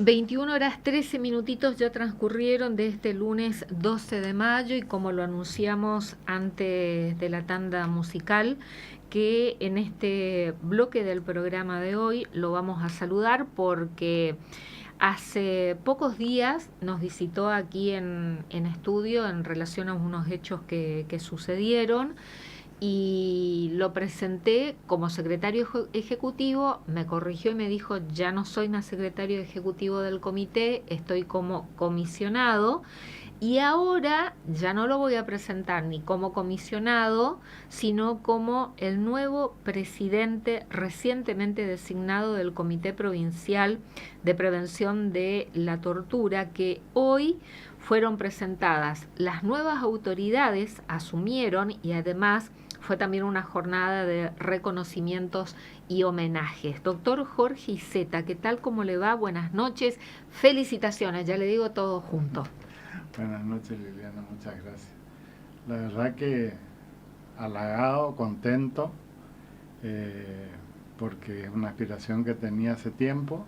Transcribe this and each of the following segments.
21 horas 13 minutitos ya transcurrieron de este lunes 12 de mayo y como lo anunciamos antes de la tanda musical, que en este bloque del programa de hoy lo vamos a saludar porque hace pocos días nos visitó aquí en estudio en relación a unos hechos que sucedieron y lo presenté como secretario ejecutivo, me corrigió y me dijo, ya no soy más secretario ejecutivo del comité, estoy como comisionado y ahora ya no lo voy a presentar ni como comisionado, sino como el nuevo presidente recientemente designado del Comité Provincial de Prevención de la Tortura, que hoy fueron presentadas. Las nuevas autoridades asumieron y además fue también una jornada de reconocimientos y homenajes. Doctor Jorge Iceta, ¿qué tal? ¿Cómo le va? Buenas noches. Felicitaciones, ya le digo todo junto. Buenas noches, Liliana, muchas gracias. La verdad que halagado, contento, porque es una aspiración que tenía hace tiempo.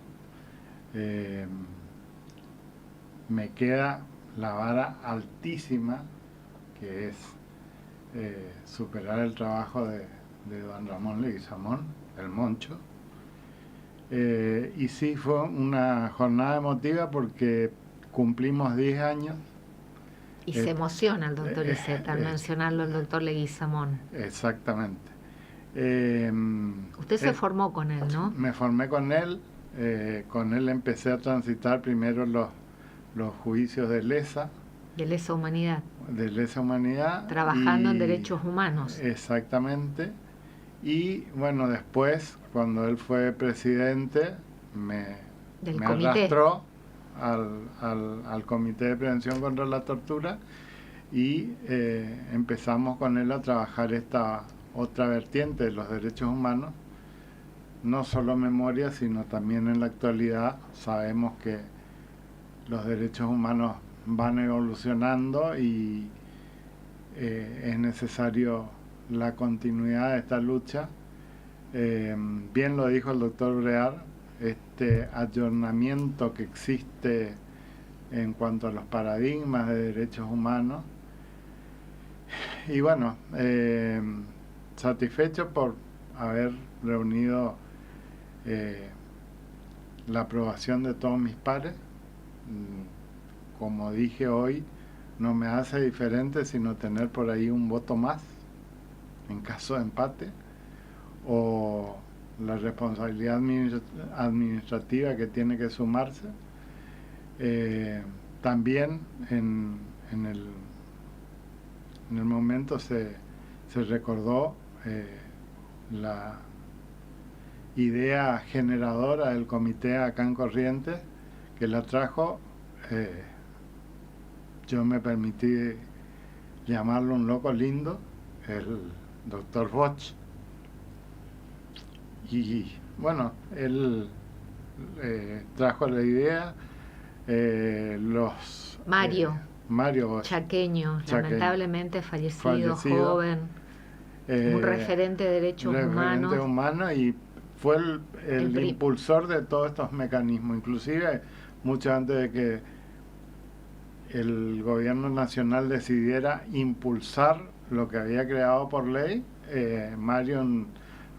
Me queda la vara altísima, que es superar el trabajo de don Ramón Leguizamón, el Moncho. Y sí, fue una jornada emotiva porque cumplimos 10 años. Y se emociona el doctor Iceta al mencionarlo, el doctor Leguizamón. Exactamente. Usted se formó con él, ¿no? Me formé con él empecé a transitar primero los juicios de lesa. De lesa humanidad. De lesa humanidad. Trabajando en derechos humanos. Exactamente. Y bueno, después, cuando él fue presidente, me arrastró al Comité de Prevención contra la Tortura y empezamos con él a trabajar esta otra vertiente de los derechos humanos, no solo memoria, sino también en la actualidad. Sabemos que los derechos humanos van evolucionando y es necesario la continuidad de esta lucha. Bien lo dijo el doctor Brear, este ayornamiento que existe en cuanto a los paradigmas de derechos humanos. Y bueno, satisfecho por haber reunido la aprobación de todos mis pares. Como dije hoy, no me hace diferente sino tener por ahí un voto más en caso de empate, o la responsabilidad administrativa que tiene que sumarse. También en el momento se recordó la idea generadora del comité acá en Corrientes, que la trajo, yo me permití llamarlo un loco lindo, el doctor Bosch. Y bueno, él trajo la idea, Mario Bosch, chaqueño, lamentablemente fallecido, joven, un referente de derechos humanos. Y fue el impulsor de todos estos mecanismos, inclusive mucho antes de que el gobierno nacional decidiera impulsar lo que había creado por ley. Mario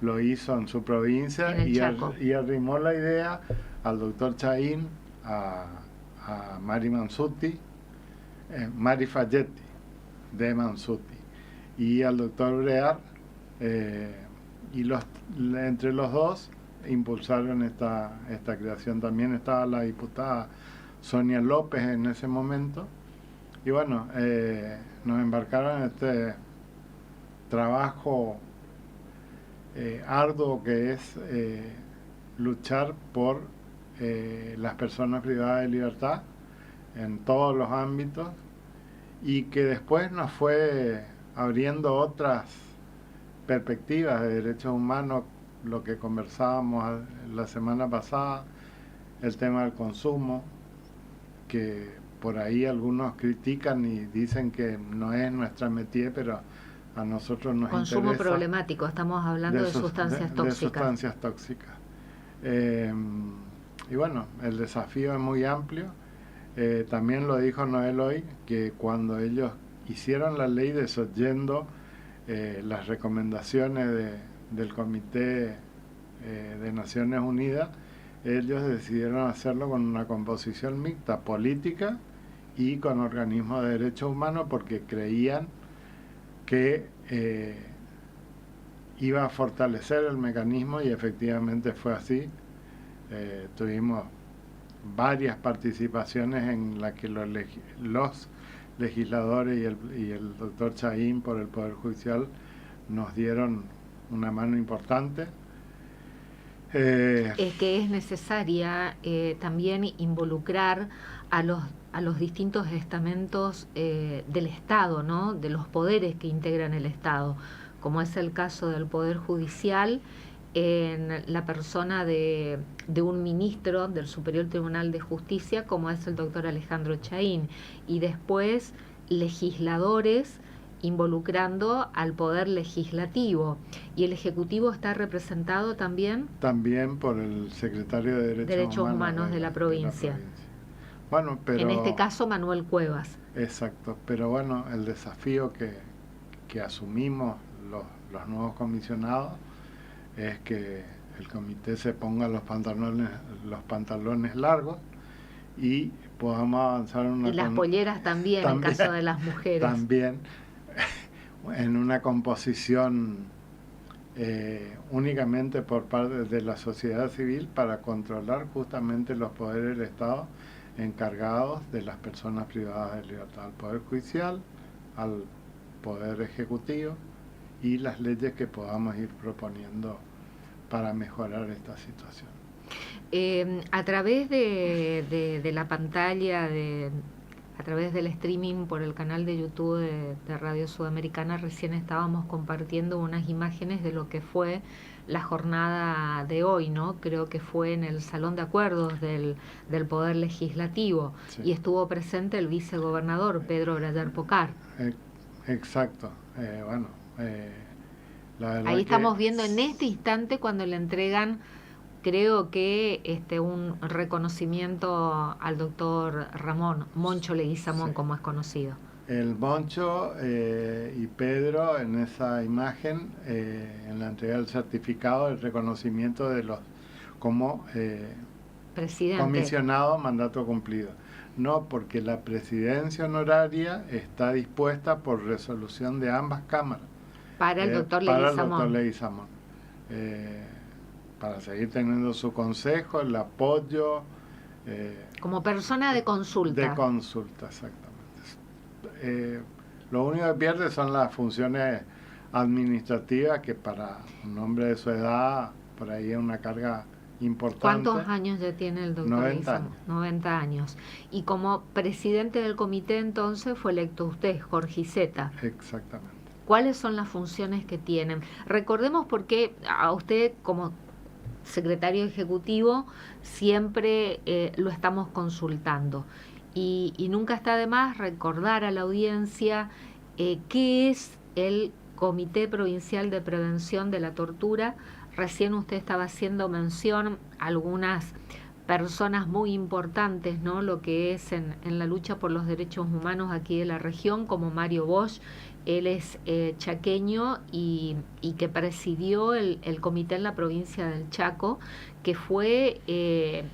lo hizo en su provincia y arrimó la idea al doctor Chaín, a Mari Mansutti, Mari Falletti de Mansutti, y al doctor Brear, y entre los dos impulsaron esta creación. También estaba la diputada Sonia López en ese momento, y bueno, nos embarcaron en este trabajo arduo que es luchar por las personas privadas de libertad en todos los ámbitos, y que después nos fue abriendo otras perspectivas de derechos humanos, lo que conversábamos la semana pasada, el tema del consumo, que por ahí algunos critican y dicen que no es nuestra métier, pero a nosotros nos interesa. Consumo problemático, estamos hablando de sustancias tóxicas. De sustancias tóxicas. bueno, el desafío es muy amplio. También lo dijo Noel hoy, que cuando ellos hicieron la ley desoyendo las recomendaciones del Comité de Naciones Unidas, ellos decidieron hacerlo con una composición mixta política y con organismos de derechos humanos, porque creían que iba a fortalecer el mecanismo, y efectivamente fue así. Tuvimos varias participaciones en las que los legisladores y el doctor Chahín por el Poder Judicial nos dieron una mano importante. Es que es necesaria también involucrar a los distintos estamentos del Estado, ¿no? De los poderes que integran el Estado, como es el caso del Poder Judicial, en la persona de un ministro del Superior Tribunal de Justicia, como es el doctor Alejandro Chahín, y después legisladores involucrando al Poder Legislativo. ¿Y el Ejecutivo está representado también? También por el secretario de Derechos Humanos de la provincia. Bueno, pero en este caso Manuel Cuevas. Exacto, pero bueno, el desafío que asumimos los nuevos comisionados es que el comité se ponga los pantalones largos y podamos avanzar en una... Y las polleras también, en caso de las mujeres. También en una composición únicamente por parte de la sociedad civil, para controlar justamente los poderes del Estado encargados de las personas privadas de libertad, al Poder Judicial, al Poder Ejecutivo, y las leyes que podamos ir proponiendo para mejorar esta situación. A través de la pantalla, a través del streaming por el canal de YouTube de Radio Sudamericana, recién estábamos compartiendo unas imágenes de lo que fue la jornada de hoy, ¿no? Creo que fue en el Salón de Acuerdos del Poder Legislativo, sí. Y estuvo presente el vicegobernador Pedro Brayar Pocar. Exacto, bueno... ahí estamos viendo en este instante cuando le entregan, creo que un reconocimiento al doctor Ramón Moncho Leguizamón, sí, como es conocido. El Moncho y Pedro en esa imagen, en la entrega del certificado, el reconocimiento de los como comisionado mandato cumplido. No, porque la presidencia honoraria está dispuesta por resolución de ambas cámaras. Para el doctor Leguizamón. Para seguir teniendo su consejo, el apoyo. Como persona de consulta. De consulta, exactamente. Lo único que pierde son las funciones administrativas, que para un hombre de su edad, por ahí es una carga importante. ¿Cuántos años ya tiene el doctor 90 años. 90 años. Y como presidente del comité entonces fue electo usted, Jorge Iceta. Exactamente. ¿Cuáles son las funciones que tienen? Recordemos, porque a usted como secretario ejecutivo siempre lo estamos consultando, y nunca está de más recordar a la audiencia qué es el Comité Provincial de Prevención de la Tortura. Recién usted estaba haciendo mención a algunas personas muy importantes, ¿no? Lo que es en la lucha por los derechos humanos aquí de la región, como Mario Bosch. Él es chaqueño y que presidió el comité en la provincia del Chaco, que fue en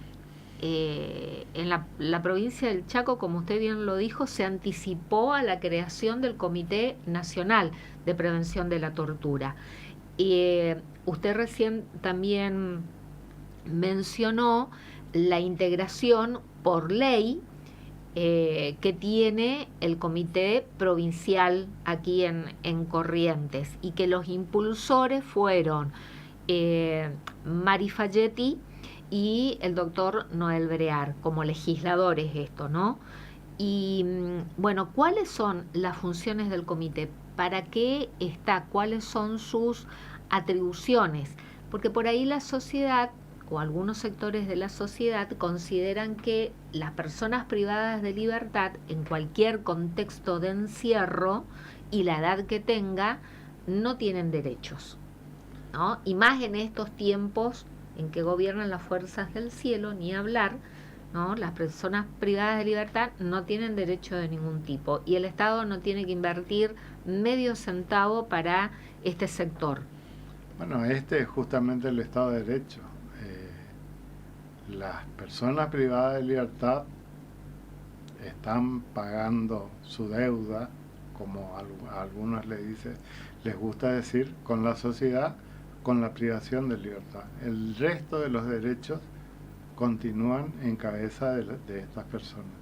la provincia del Chaco, como usted bien lo dijo, se anticipó a la creación del Comité Nacional de Prevención de la Tortura. Usted recién también mencionó la integración por ley que tiene el Comité Provincial aquí en Corrientes, y que los impulsores fueron Mari Falletti y el doctor Noel Brear, como legisladores esto, ¿no? Y bueno, ¿cuáles son las funciones del comité? ¿Para qué está? ¿Cuáles son sus atribuciones? Porque por ahí la sociedad, o algunos sectores de la sociedad, consideran que las personas privadas de libertad, en cualquier contexto de encierro y la edad que tenga, no tienen derechos, ¿no? Y más en estos tiempos en que gobiernan las fuerzas del cielo, ni hablar, ¿no? Las personas privadas de libertad no tienen derecho de ningún tipo y el Estado no tiene que invertir medio centavo para este sector. Bueno, este es justamente el Estado de Derecho. Las personas privadas de libertad están pagando su deuda, como a algunos les gusta decir, con la sociedad, con la privación de libertad. El resto de los derechos continúan en cabeza de estas personas.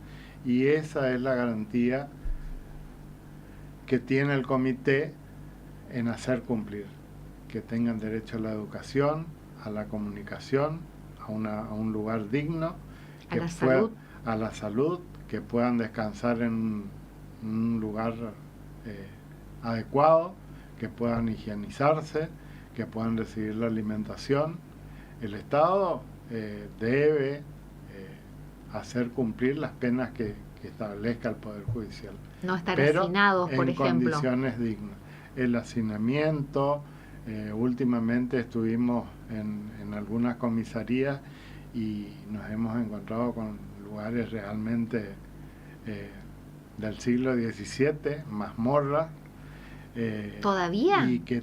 Y esa es la garantía que tiene el comité en hacer cumplir, que tengan derecho a la educación, a la comunicación, a un lugar digno, a la salud, a la salud, que puedan descansar en un lugar adecuado, que puedan higienizarse, que puedan recibir la alimentación. El Estado debe hacer cumplir las penas que establezca el Poder Judicial. No estar hacinados, por ejemplo. En condiciones dignas. El hacinamiento, últimamente estuvimos en algunas comisarías y nos hemos encontrado con lugares realmente del siglo XVII, mazmorras. ¿Todavía? Y que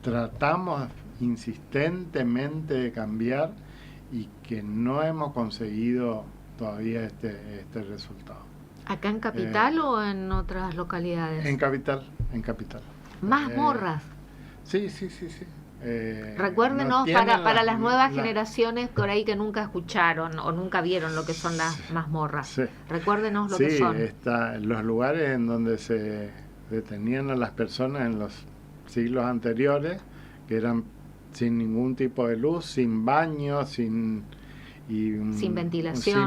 tratamos insistentemente de cambiar y que no hemos conseguido todavía este resultado. ¿Acá en Capital o en otras localidades? En Capital. ¿Mazmorras? Sí. Recuérdenos para las nuevas generaciones por ahí que nunca escucharon o nunca vieron lo que son las mazmorras. Sí. Recuérdenos lo que son. Sí, los lugares en donde se detenían a las personas en los siglos anteriores, que eran sin ningún tipo de luz, sin baño, sin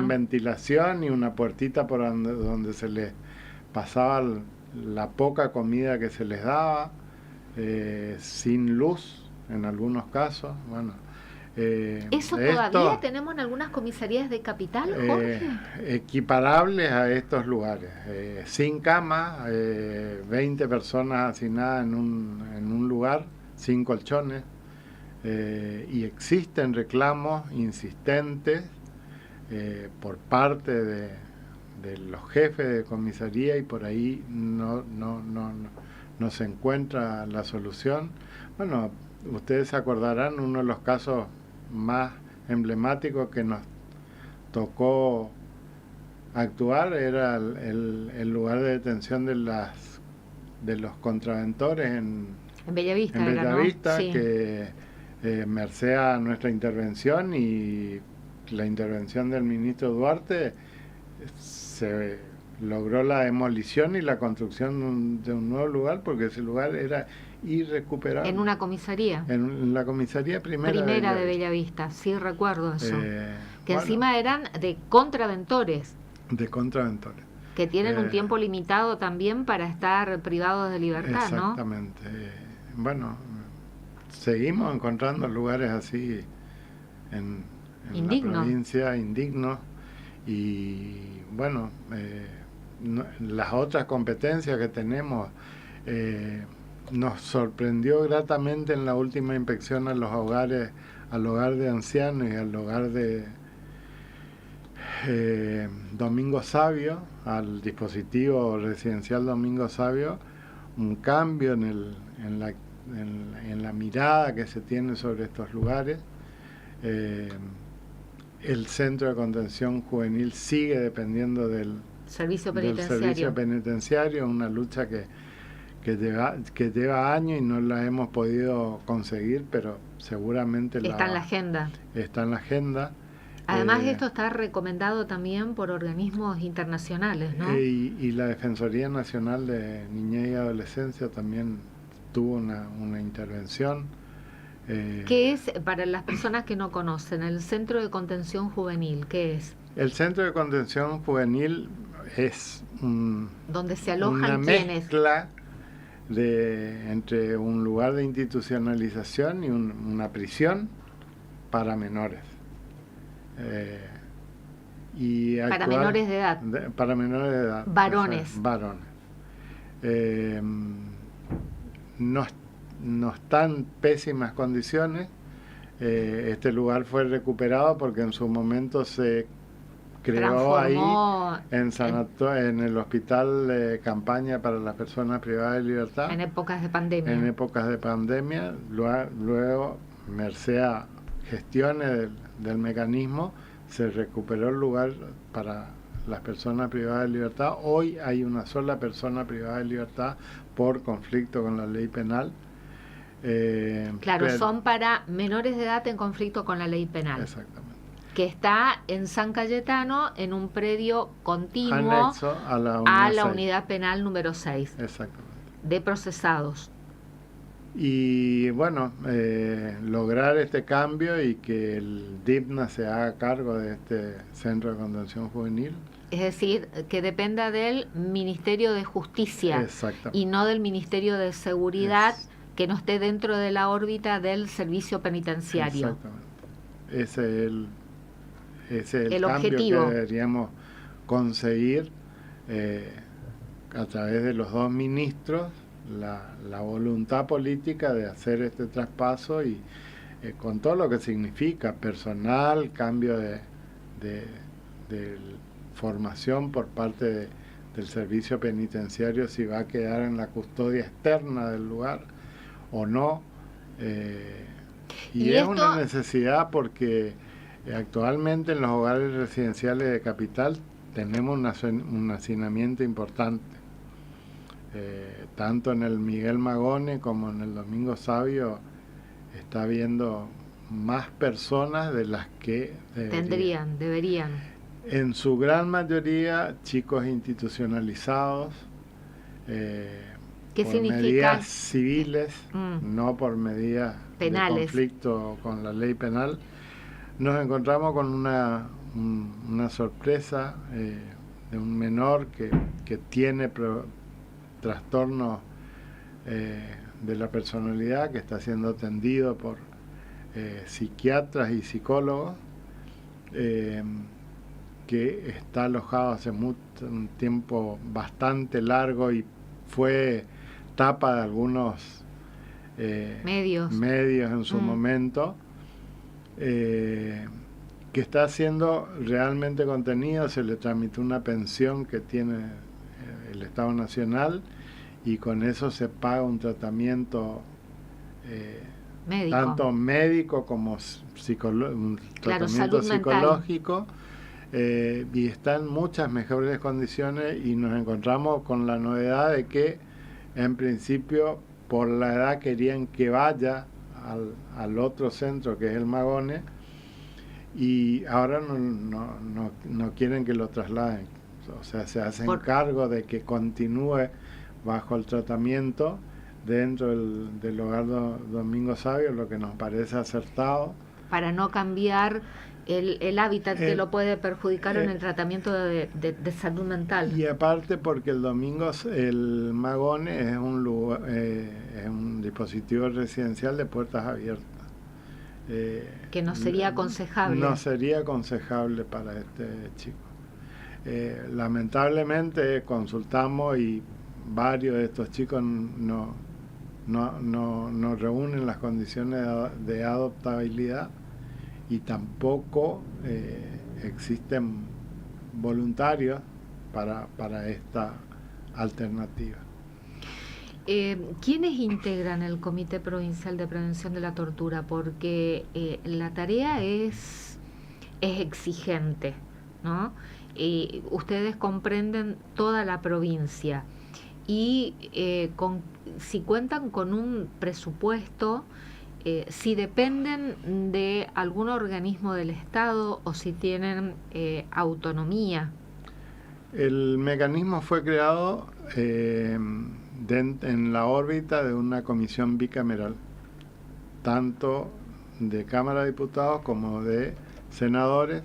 ventilación y una puertita por donde se les pasaba la poca comida que se les daba, sin luz en algunos casos. Bueno, ¿eso todavía tenemos en algunas comisarías de Capital, Jorge? Equiparables a estos lugares, sin cama, 20 personas hacinadas en un lugar, sin colchones. Y existen reclamos insistentes por parte de los jefes de comisaría y por ahí no se encuentra la solución. Bueno, ustedes se acordarán, uno de los casos más emblemáticos que nos tocó actuar era el lugar de detención de los contraventores en Bellavista, ¿no? Sí. Que merced a nuestra intervención y la intervención del ministro Duarte, se logró la demolición y la construcción de un nuevo lugar, porque ese lugar era irrecuperable. En una comisaría. En la comisaría primera de Bellavista, sí recuerdo eso. Que encima eran de contraventores. Que tienen un tiempo limitado también para estar privados de libertad, exactamente. ¿No? Bueno, seguimos encontrando lugares así en la provincia, indignos, y bueno, las otras competencias que tenemos, nos sorprendió gratamente en la última inspección al hogar de ancianos y al hogar de Domingo Savio, al dispositivo residencial Domingo Savio, un cambio en la mirada que se tiene sobre estos lugares. El centro de contención juvenil sigue dependiendo del servicio penitenciario, una lucha que lleva años y no la hemos podido conseguir, pero seguramente está en la agenda. Está en la agenda. Además, esto está recomendado también por organismos internacionales, ¿no? Y la Defensoría Nacional de Niñez y Adolescencia también tuvo una intervención. ¿Qué es, para las personas que no conocen, el Centro de Contención Juvenil? ¿Qué es? El Centro de Contención Juvenil es donde se alojan una mezcla entre un lugar de institucionalización y una prisión para menores. Para menores de edad. Para menores de edad. Varones. Varones. No está en pésimas condiciones. Este lugar fue recuperado porque en su momento se creó ahí en el hospital de campaña para las personas privadas de libertad. En épocas de pandemia. En épocas de pandemia. Luego, merced a gestiones del mecanismo, se recuperó el lugar para las personas privadas de libertad. Hoy hay una sola persona privada de libertad por conflicto con la ley penal. Claro, son para menores de edad en conflicto con la ley penal. Exactamente. Que está en San Cayetano, en un predio continuo anexo a la unidad penal número 6. Exactamente. De procesados. Y bueno, lograr este cambio y que el DIPNA se haga cargo de este centro de contención juvenil. Es decir, que dependa del Ministerio de Justicia y no del Ministerio de Seguridad, que no esté dentro de la órbita del servicio penitenciario. Exactamente. Ese es el cambio objetivo que deberíamos conseguir a través de los dos ministros, la voluntad política de hacer este traspaso y con todo lo que significa personal, cambio de formación por parte del servicio penitenciario, si va a quedar en la custodia externa del lugar o no. Y es una necesidad porque actualmente en los hogares residenciales de Capital tenemos un hacinamiento importante, tanto en el Miguel Magone como en el Domingo Sabio está habiendo más personas de las que deberían. En su gran mayoría chicos institucionalizados, ¿Qué por significa? Medidas civiles, no por medidas penales. De conflicto con la ley penal. Nos encontramos con una sorpresa de un menor que tiene trastornos de la personalidad, que está siendo atendido por psiquiatras y psicólogos, que está alojado hace un tiempo bastante largo y fue tapa de algunos medios en su momento, que está siendo realmente contenido. Se le tramitó una pensión que tiene el Estado Nacional y con eso se paga un tratamiento tanto médico como un tratamiento psicológico, y está en muchas mejores condiciones, y nos encontramos con la novedad de que en principio por la edad querían que vaya al otro centro que es el Magone, y ahora no quieren que lo trasladen. O sea, se hacen cargo de que continúe bajo el tratamiento dentro del hogar Domingo Sabio, lo que nos parece acertado. Para no cambiar el hábitat que lo puede perjudicar en el tratamiento de salud mental. Y aparte porque el Magone es un lugar, es un dispositivo residencial de puertas abiertas. Que no sería aconsejable. No sería aconsejable para este chico. Lamentablemente consultamos y varios de estos chicos no reúnen las condiciones de adoptabilidad, y tampoco existen voluntarios para esta alternativa. ¿Quiénes integran el Comité Provincial de Prevención de la Tortura? Porque la tarea es exigente, ¿no? Ustedes comprenden toda la provincia y si cuentan con un presupuesto, si dependen de algún organismo del Estado o si tienen autonomía. El mecanismo fue creado en la órbita de una comisión bicameral, tanto de Cámara de Diputados como de senadores.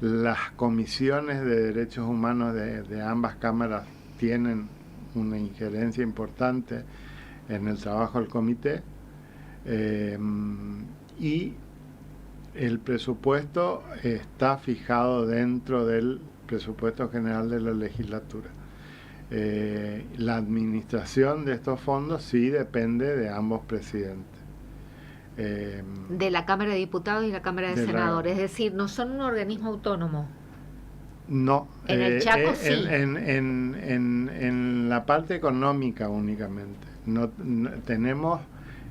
Las comisiones de derechos humanos de ambas cámaras tienen una injerencia importante en el trabajo del comité, y el presupuesto está fijado dentro del presupuesto general de la legislatura. La administración de estos fondos sí depende de ambos presidentes. de la Cámara de Diputados y la Cámara de Senadores, es decir, no son un organismo autónomo. No, en el Chaco sí. En la parte económica únicamente. No tenemos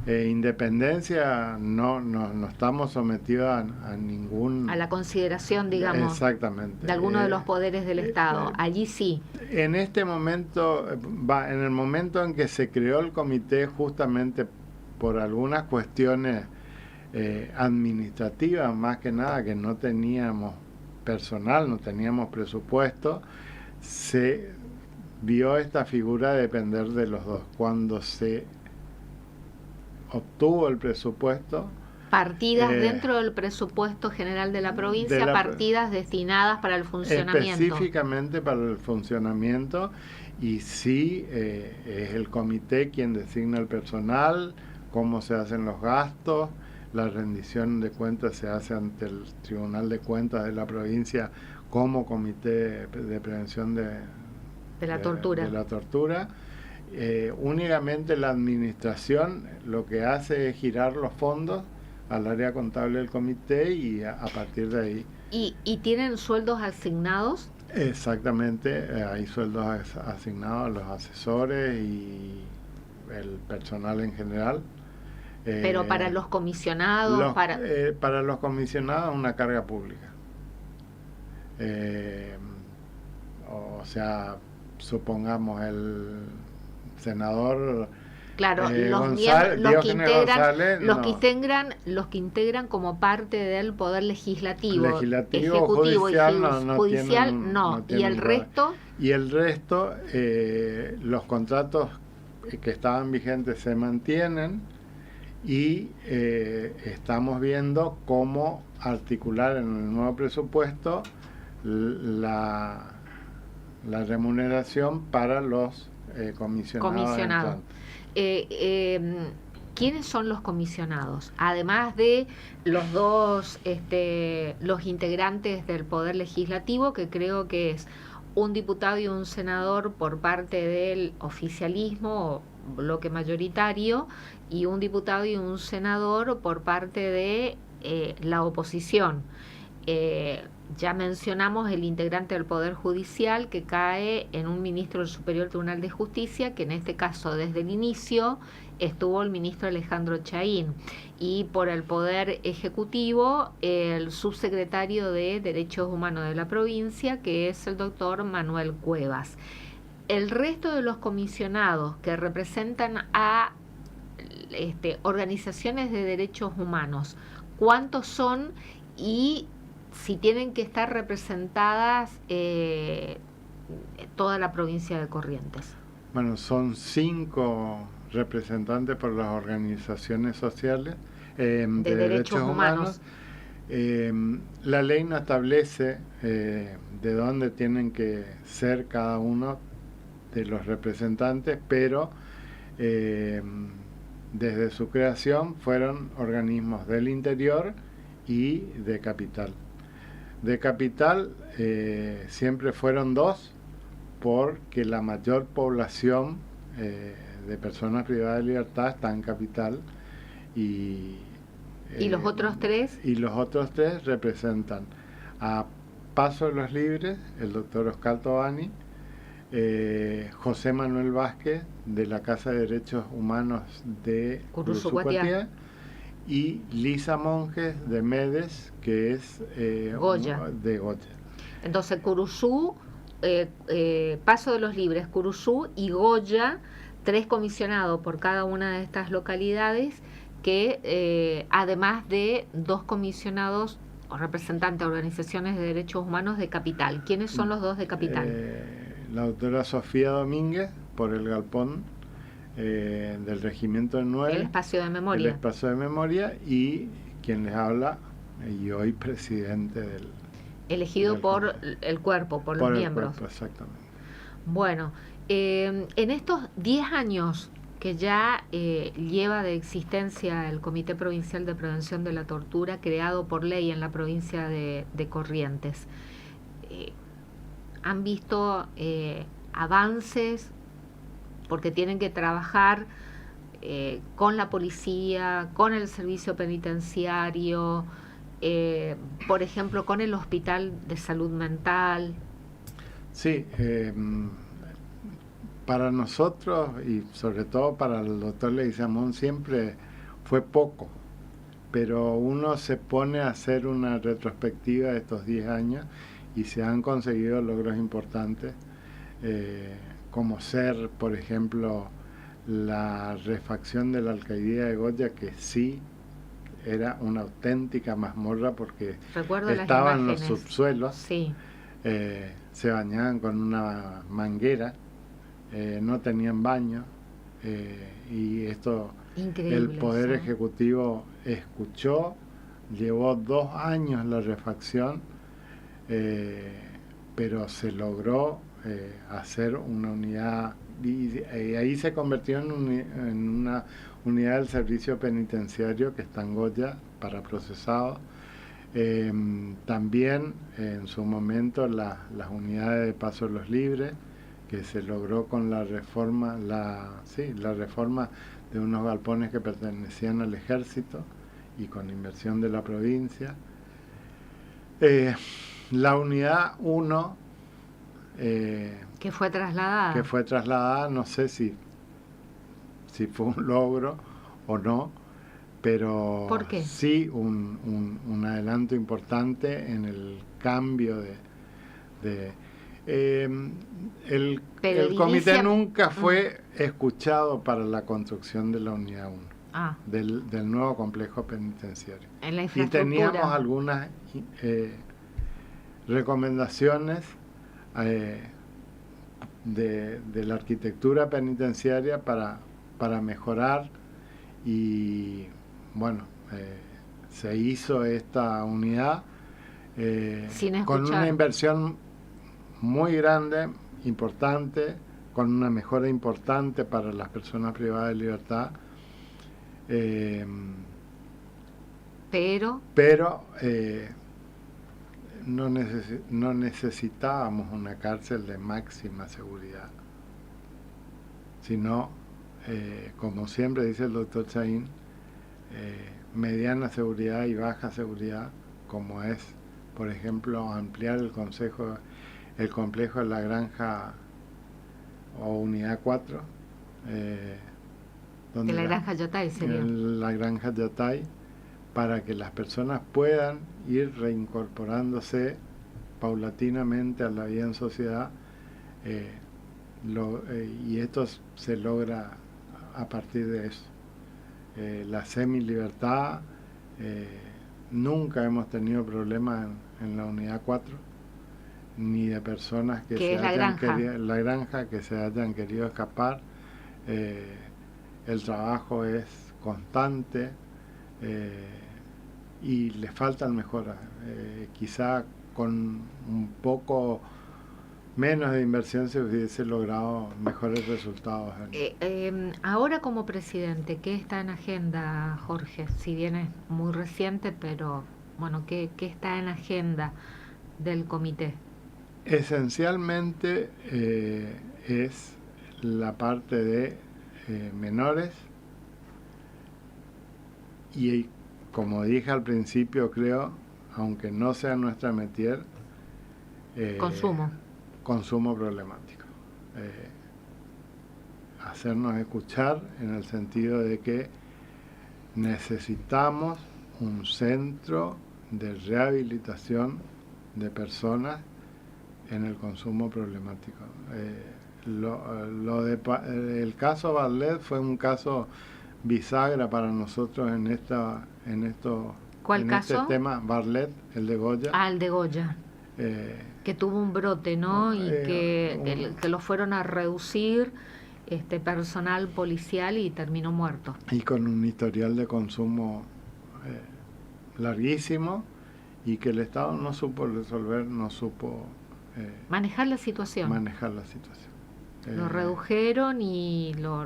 independencia, no estamos sometidos a ningún... A la consideración, digamos, exactamente, de alguno de los poderes del Estado. Allí sí. En este momento, en el momento en que se creó el comité, justamente por algunas cuestiones administrativas, más que nada, que no teníamos personal, no teníamos presupuesto, se vio esta figura de depender de los dos. Cuando se obtuvo el presupuesto, partidas dentro del presupuesto general de la provincia, partidas destinadas para el funcionamiento. Específicamente para el funcionamiento, y sí es el comité quien designa el personal, cómo se hacen los gastos. La rendición de cuentas se hace ante el Tribunal de Cuentas de la provincia como Comité de Prevención de la Tortura. Únicamente la administración lo que hace es girar los fondos al área contable del comité y a partir de ahí. ¿Y tienen sueldos asignados? Exactamente, hay sueldos asignados a los asesores y el personal en general. Pero para los comisionados, para los comisionados una carga pública. O sea, supongamos el senador, claro, los que integran como parte del poder legislativo, ejecutivo judicial no, y el resto los contratos que estaban vigentes se mantienen. Y estamos viendo cómo articular en el nuevo presupuesto la remuneración para los comisionados. ¿Quiénes son los comisionados? Además de los dos, los integrantes del Poder Legislativo, que creo que es un diputado y un senador por parte del oficialismo, bloque mayoritario, y un diputado y un senador por parte de la oposición. Ya mencionamos el integrante del Poder Judicial, que cae en un ministro del Superior Tribunal de Justicia, que en este caso desde el inicio estuvo el ministro Alejandro Chaín, y por el Poder Ejecutivo el subsecretario de Derechos Humanos de la provincia, que es el doctor Manuel Cuevas. El resto de los comisionados que representan a organizaciones de derechos humanos, ¿cuántos son y si tienen que estar representadas toda la provincia de Corrientes? Bueno, son 5 representantes por las organizaciones sociales de derechos humanos. La ley no establece de dónde tienen que ser cada uno de los representantes, pero desde su creación fueron organismos del interior y de capital. De capital siempre fueron 2, porque la mayor población de personas privadas de libertad está en capital. ¿Y los otros 3? Y los otros 3 representan a Paso de los Libres, el doctor Oscar Tobani, José Manuel Vázquez, de la Casa de Derechos Humanos de Curuzú-Cuatiá, y Lisa Monjes, de MEDES, que es de Goya. Entonces, Curuzú, Paso de los Libres, Curuzú y Goya, 3 comisionados por cada una de estas localidades, que además de 2 comisionados o representantes de organizaciones de derechos humanos de capital. ¿Quiénes son los 2 de capital? La doctora Sofía Domínguez, por el galpón del Regimiento del 9. El espacio de memoria. El espacio de memoria, y quien les habla, y hoy presidente del... Elegido por el cuerpo, por los miembros. Cuerpo, exactamente. Bueno, en estos 10 años que ya lleva de existencia el Comité Provincial de Prevención de la Tortura, creado por ley en la provincia de Corrientes, ¿han visto avances? Porque tienen que trabajar con la policía, con el servicio penitenciario, por ejemplo, con el Hospital de Salud Mental? Sí, para nosotros y sobre todo para el doctor Leguizamón siempre fue poco, pero uno se pone a hacer una retrospectiva de estos 10 años y se han conseguido logros importantes, como ser, por ejemplo, la refacción de la alcaldía de Goya, que sí era una auténtica mazmorra porque estaban los subsuelos, sí. Se bañaban con una manguera, no tenían baño, y esto increíble, el Poder Ejecutivo escuchó, llevó 2 años la refacción, pero se logró hacer una unidad, y ahí se convirtió en una unidad del servicio penitenciario que está en Goya para procesados. También en su momento las unidades de paso de los libres, que se logró con la reforma, la reforma de unos galpones que pertenecían al ejército y con inversión de la provincia. La unidad 1 que fue trasladada, no sé si fue un logro o no, pero ¿por qué? Sí un adelanto importante en el cambio el comité nunca fue escuchado para la construcción de la unidad 1, del nuevo complejo penitenciario. En la y teníamos algunas recomendaciones de la arquitectura penitenciaria para mejorar, y bueno, se hizo esta unidad con una inversión muy grande, importante, con una mejora importante para las personas privadas de libertad, pero no necesitábamos una cárcel de máxima seguridad, sino, como siempre dice el doctor Chaín, mediana seguridad y baja seguridad, como es, por ejemplo, ampliar el complejo de la granja o unidad 4, de la granja Yotay sería. La granja Yotay, para que las personas puedan ir reincorporándose paulatinamente a la vida en sociedad, y esto se logra a partir de eso. La semilibertad, nunca hemos tenido problemas en la unidad 4, ni de personas que se hayan querido escapar. El trabajo es constante, y le faltan mejoras. Quizá con un poco menos de inversión se hubiese logrado mejores resultados. Ahora como presidente, ¿qué está en agenda, Jorge? Si bien es muy reciente, pero bueno, ¿qué está en agenda del comité? Esencialmente es la parte de menores, y como dije al principio, creo, aunque no sea nuestra métier, consumo problemático. Hacernos escuchar en el sentido de que necesitamos un centro de rehabilitación de personas en el consumo problemático. El caso Barlet fue un caso bisagra para nosotros en esto. ¿Cuál caso? Este tema, Barlet, el de Goya. El de Goya. Que tuvo un brote, ¿no? Y que lo fueron a reducir personal policial y terminó muerto. Y con un historial de consumo larguísimo, y que el Estado no supo resolver, no supo manejar la situación. Lo redujeron y lo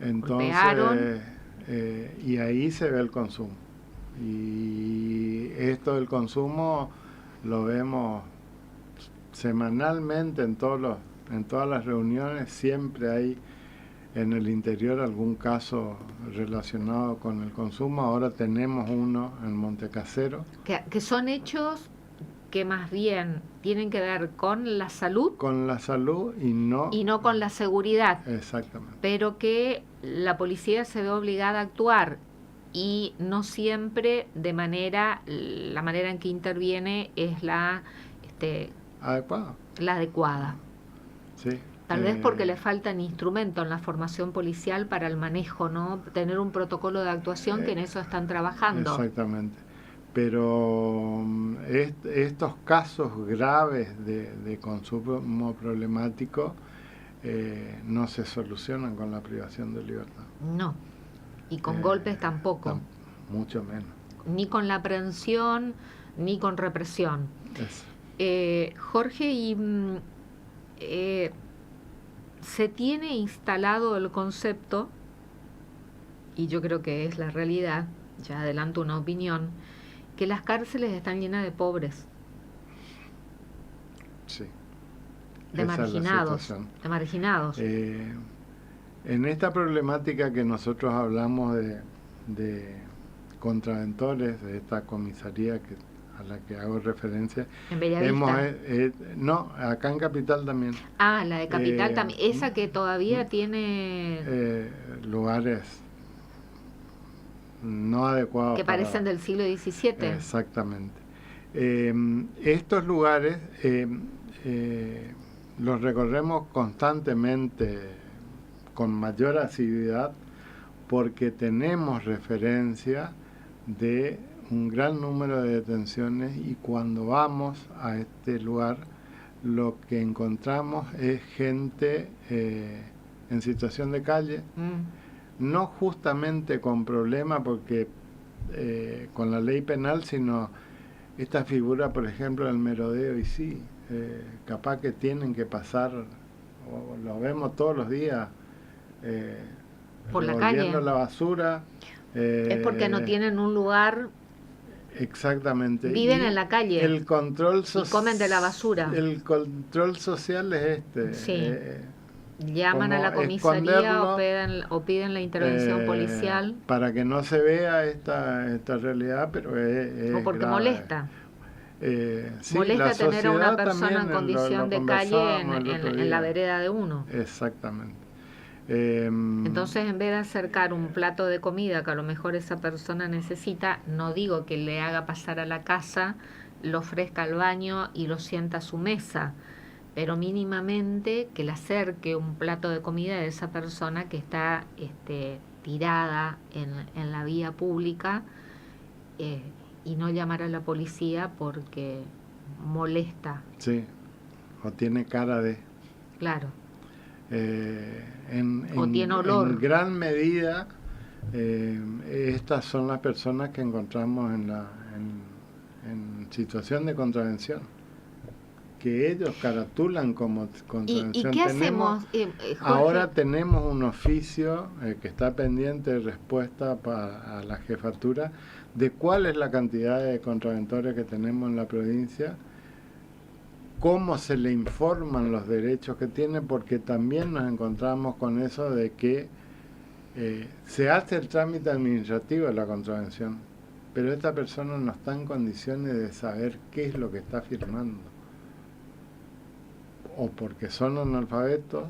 golpearon. Y ahí se ve el consumo. Y esto del consumo lo vemos semanalmente en todas las reuniones. Siempre hay en el interior algún caso relacionado con el consumo. Ahora tenemos uno en Montecasero. Que son hechos que más bien tienen que ver con la salud. Con la salud y no con la seguridad. Exactamente. Pero que la policía se ve obligada a actuar y no siempre la manera en que interviene es la adecuada. Sí. Tal vez porque le faltan instrumentos en la formación policial para el manejo, ¿no? Tener un protocolo de actuación que en eso están trabajando. Exactamente. Pero estos casos graves de consumo problemático no se solucionan con la privación de libertad. No, y con golpes tampoco. Mucho menos. Ni con la aprehensión, ni con represión. Jorge, y se tiene instalado el concepto, y yo creo que es la realidad, ya adelanto una opinión, que las cárceles están llenas de pobres. Sí. De marginados. En esta problemática que nosotros hablamos de contraventores, de esta comisaría a la que hago referencia. ¿En Bellavista? No, acá en Capital también. Ah, la de Capital también. Esa que todavía tiene... lugares no adecuados. Que parecen del siglo XVII. Exactamente. Estos lugares los recorremos constantemente con mayor asiduidad porque tenemos referencia de un gran número de detenciones, y cuando vamos a este lugar lo que encontramos es gente en situación de calle, no justamente con problema porque con la ley penal, sino esta figura, por ejemplo, del merodeo, y sí, capaz que tienen que pasar, o lo vemos todos los días, por la calle, la basura. Es porque no tienen un lugar. Exactamente. Viven en la calle. El control y comen de la basura. El control social es este. Sí. Llaman a la comisaría o piden la intervención policial. Para que no se vea esta realidad, pero es o porque grave. Molesta. Sí, molesta tener a una persona en condición de calle en la vereda de uno. Exactamente. Entonces, en vez de acercar un plato de comida que a lo mejor esa persona necesita, no digo que le haga pasar a la casa, lo ofrezca al baño y lo sienta a su mesa, pero mínimamente que le acerque un plato de comida de esa persona que está tirada en la vía pública, y no llamar a la policía porque molesta. Sí, o tiene cara de... Claro. O tiene olor. En gran medida, estas son las personas que encontramos en situación de contravención, que ellos caratulan como contravención. ¿Y qué hacemos? Ahora tenemos un oficio que está pendiente de respuesta a la jefatura de cuál es la cantidad de contraventores que tenemos en la provincia, cómo se le informan los derechos que tiene, porque también nos encontramos con eso de que se hace el trámite administrativo de la contravención, pero esta persona no está en condiciones de saber qué es lo que está firmando, o porque son analfabetos,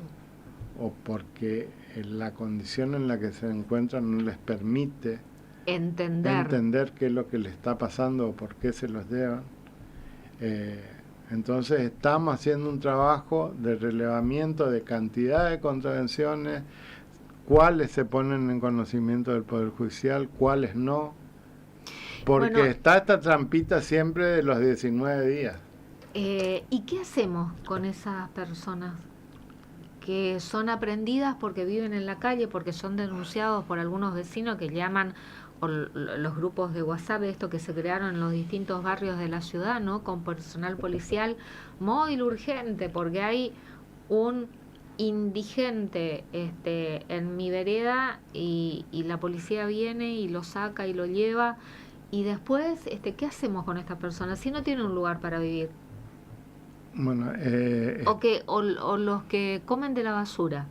o porque la condición en la que se encuentran no les permite entender qué es lo que le está pasando o por qué se los llevan. Entonces estamos haciendo un trabajo de relevamiento de cantidad de contravenciones, cuáles se ponen en conocimiento del Poder Judicial, cuáles no, porque está esta trampita siempre de los 19 días. ¿Y qué hacemos con esas personas que son aprendidas porque viven en la calle, porque son denunciados por algunos vecinos que llaman, o los grupos de WhatsApp, esto que se crearon en los distintos barrios de la ciudad, ¿no? Con personal policial móvil urgente, porque hay un indigente en mi vereda y la policía viene y lo saca y lo lleva, y después, ¿qué hacemos con estas personas si no tienen un lugar para vivir? Bueno, o los que comen de la basura.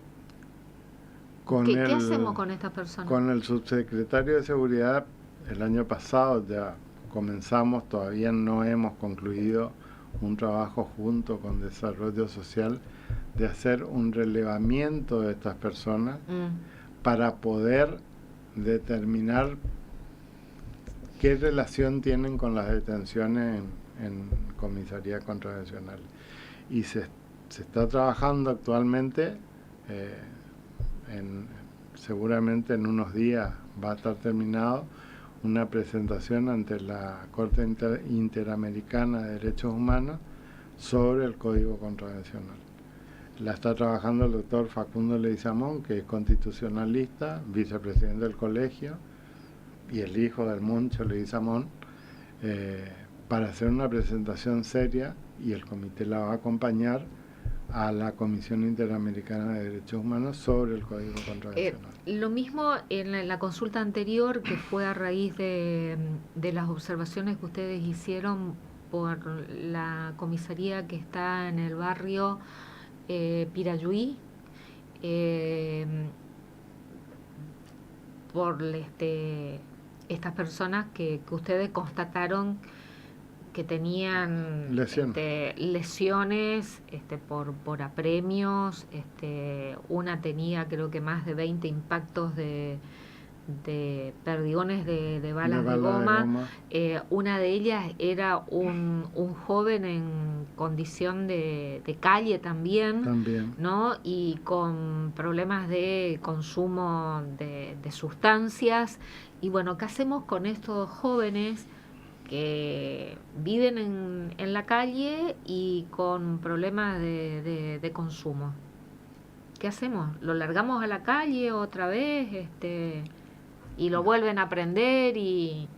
¿Qué hacemos con estas personas? Con el subsecretario de Seguridad, el año pasado ya comenzamos, todavía no hemos concluido un trabajo junto con Desarrollo Social de hacer un relevamiento de estas personas para poder determinar qué relación tienen con las detenciones en comisaría contravencional. Y se está trabajando actualmente, seguramente en unos días va a estar terminado, una presentación ante la Corte Interamericana de Derechos Humanos sobre el Código Contravencional. La está trabajando el doctor Facundo Leguizamón, que es constitucionalista, vicepresidente del colegio, y el hijo del Moncho Leguizamón, para hacer una presentación seria, y el comité la va a acompañar a la Comisión Interamericana de Derechos Humanos sobre el Código Contravencional. Lo mismo en la consulta anterior, que fue a raíz de las observaciones que ustedes hicieron por la comisaría que está en el barrio Pirayuí, por estas personas que ustedes constataron que tenían lesiones por apremios, una tenía creo que más de 20 impactos de perdigones de balas de goma. Una de ellas era un joven en condición de calle también, ¿no? Y con problemas de consumo de sustancias. Y bueno, ¿qué hacemos con estos jóvenes que viven en la calle y con problemas de consumo? ¿Qué hacemos? ¿Lo largamos a la calle otra vez y lo vuelven a prender y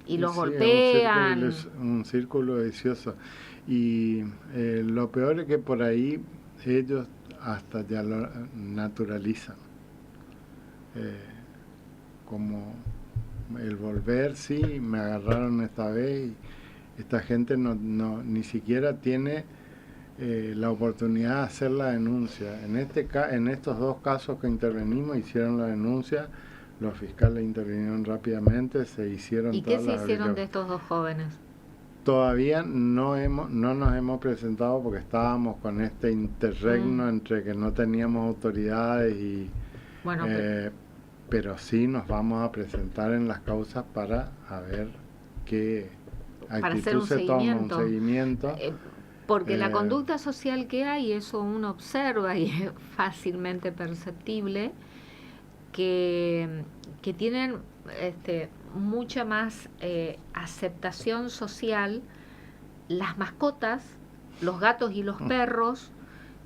los golpean? Un círculo vicioso. Y lo peor es que por ahí ellos hasta ya lo naturalizan. Como el volver, sí, me agarraron esta vez, y esta gente ni siquiera tiene la oportunidad de hacer la denuncia. En estos dos casos que intervenimos, hicieron la denuncia, los fiscales intervinieron rápidamente, se hicieron. ¿Y qué se hicieron de estos dos jóvenes? Todavía no nos hemos presentado porque estábamos con este interregno entre que no teníamos autoridades y... Bueno, pero sí nos vamos a presentar en las causas para ver qué actitud se toma, un seguimiento. Porque la conducta social que hay, eso uno observa y es fácilmente perceptible, que tienen mucha más aceptación social las mascotas, los gatos y los perros,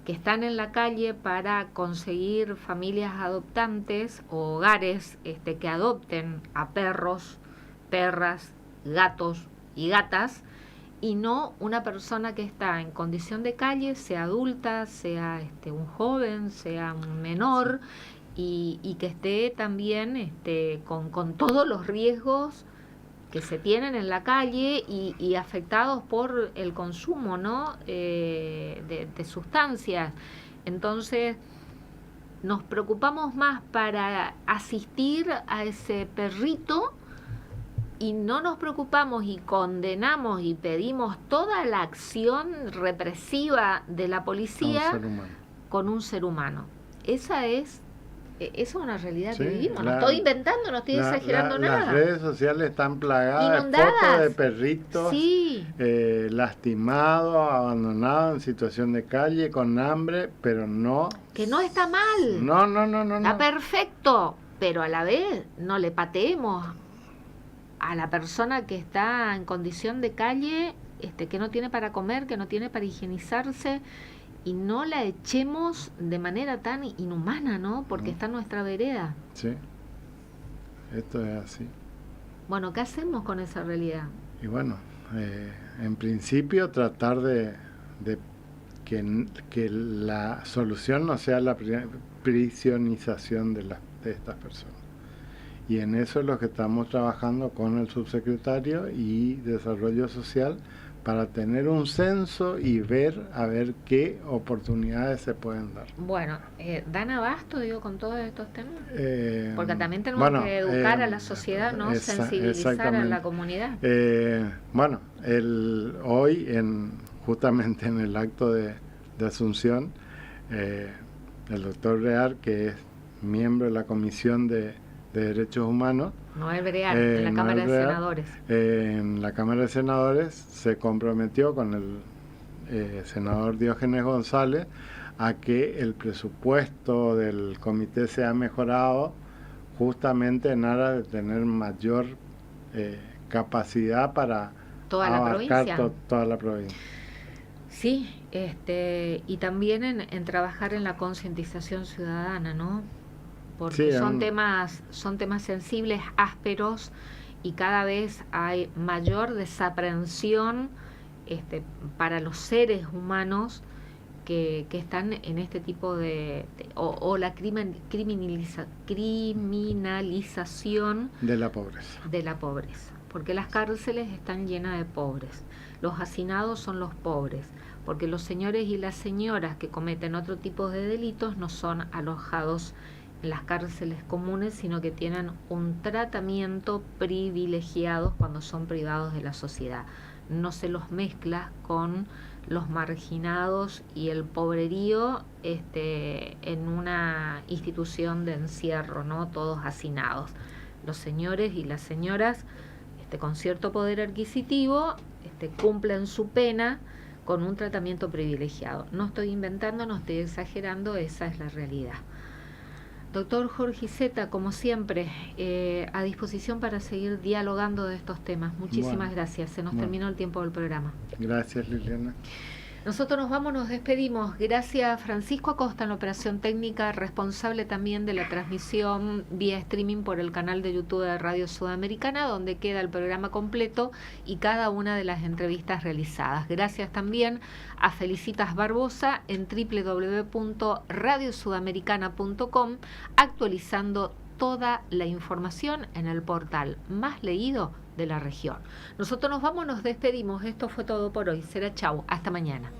que están en la calle para conseguir familias adoptantes o hogares que adopten a perros, perras, gatos y gatas, y no una persona que está en condición de calle, sea adulta, sea un joven, sea un menor, y que esté también con todos los riesgos que se tienen en la calle y afectados por el consumo, ¿no? de sustancias. Entonces nos preocupamos más para asistir a ese perrito y no nos preocupamos y condenamos y pedimos toda la acción represiva de la policía con un ser humano. Esa es una realidad que vivimos. No estoy inventando, no estoy exagerando nada. Las redes sociales están plagadas de fotos de perritos lastimados, abandonados en situación de calle, con hambre, pero no... Que no está mal. No. Está perfecto, pero a la vez no le pateemos a la persona que está en condición de calle, que no tiene para comer, que no tiene para higienizarse, y no la echemos de manera tan inhumana, ¿no? Porque está en nuestra vereda. Sí, esto es así. Bueno, ¿qué hacemos con esa realidad? Y bueno, en principio tratar de que la solución no sea la prisionización de estas personas. Y en eso es lo que estamos trabajando con el subsecretario y Desarrollo Social para tener un censo y a ver qué oportunidades se pueden dar. Bueno, ¿dan abasto, digo, con todos estos temas? Porque también tenemos que educar a la sociedad, ¿no? Sensibilizar a la comunidad. Hoy, justamente en el acto de Asunción, el doctor Brear, que es miembro de la Comisión de Derechos Humanos, Noel Brear, en la Cámara de Senadores. En la Cámara de Senadores se comprometió con el senador Diógenes González a que el presupuesto del comité sea mejorado justamente en aras de tener mayor capacidad para abarcar toda la provincia. Sí, y también en trabajar en la concientización ciudadana, ¿no? Porque sí, son temas sensibles, ásperos, y cada vez hay mayor desaprensión para los seres humanos que están en este tipo o la criminalización de la pobreza. Porque las cárceles están llenas de pobres, los hacinados son los pobres, porque los señores y las señoras que cometen otro tipo de delitos no son alojados en las cárceles comunes, sino que tienen un tratamiento privilegiado cuando son privados de la sociedad. No se los mezcla con los marginados y el pobrerío en una institución de encierro, ¿no? Todos hacinados. Los señores y las señoras con cierto poder adquisitivo cumplen su pena con un tratamiento privilegiado. No estoy inventando, no estoy exagerando, esa es la realidad. Doctor Jorge Iceta, como siempre, a disposición para seguir dialogando de estos temas. Muchísimas gracias. Se nos terminó el tiempo del programa. Gracias, Liliana. Nosotros nos vamos, nos despedimos. Gracias a Francisco Acosta en la operación técnica, responsable también de la transmisión vía streaming por el canal de YouTube de Radio Sudamericana, donde queda el programa completo y cada una de las entrevistas realizadas. Gracias también a Felicitas Barbosa en www.radiosudamericana.com, actualizando toda la información en el portal más leído de la región. Nosotros nos vamos, nos despedimos. Esto fue todo por hoy. Será chau. Hasta mañana.